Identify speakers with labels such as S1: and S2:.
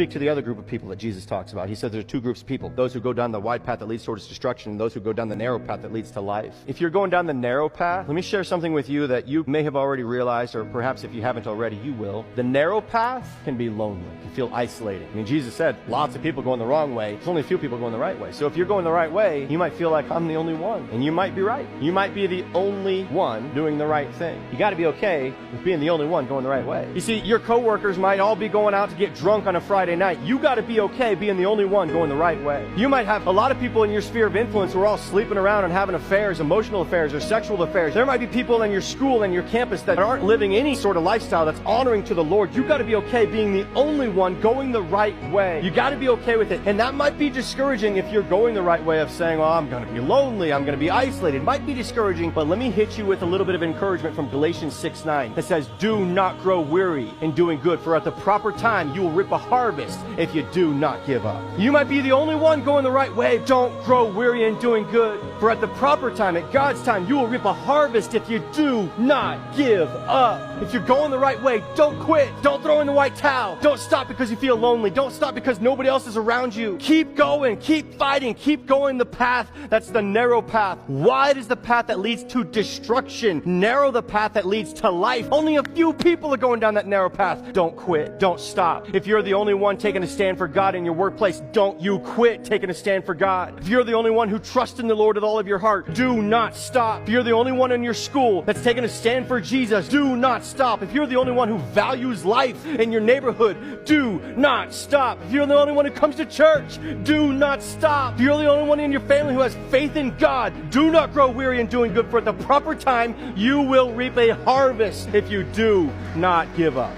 S1: speak to the other group of people that Jesus talks about. He says there's two groups of people: those who go down the wide path that leads towards destruction, and those who go down the narrow path that leads to life. If you're going down the narrow path, let me share something with you that you may have already realized, or perhaps if you haven't already, you will. The narrow path can be lonely. You feel isolated. I mean, Jesus said lots of people going the wrong way. There's only a few people going the right way. So if you're going the right way, you might feel like I'm the only one. And you might be right. You might be the only one doing the right thing. You got to be okay with being the only one going the right way. You see, your coworkers might all be going out to get drunk on a Friday night. You got to be okay being the only one going the right way. You might have a lot of people in your sphere of influence who are all sleeping around and having affairs, emotional affairs or sexual affairs. There might be people in your school and your campus that aren't living any sort of lifestyle that's honoring to the Lord. You got to be okay being the only one going the right way. You got to be okay with it. And that might be discouraging if you're going the right way of saying, well, I'm going to be lonely, I'm going to be isolated. It might be discouraging, but let me hit you with a little bit of encouragement from Galatians 6:9 that says, do not grow weary in doing good, for at the proper time you will reap a harvest if you do not give up. You might be the only one going the right way. Don't grow weary in doing good, for at the proper time, at God's time, you will reap a harvest if you do not give up. If you're going the right way, don't quit. Don't throw in the white towel. Don't stop because you feel lonely. Don't stop because nobody else is around you. Keep going, keep fighting, keep going the path that's the narrow path. Wide is the path that leads to destruction. Narrow the path that leads to life. Only a few people are going down that narrow path. Don't quit. Don't stop. If you're the only one taking a stand for God in your workplace, don't you quit taking a stand for God. If you're the only one who trusts in the Lord with all of your heart, do not stop. If you're the only one in your school that's taking a stand for Jesus, do not stop. If you're the only one who values life in your neighborhood, do not stop. If you're the only one who comes to church, do not stop. If you're the only one in your family who has faith in God, do not grow weary in doing good, for at the proper time you will reap a harvest if you do not give up.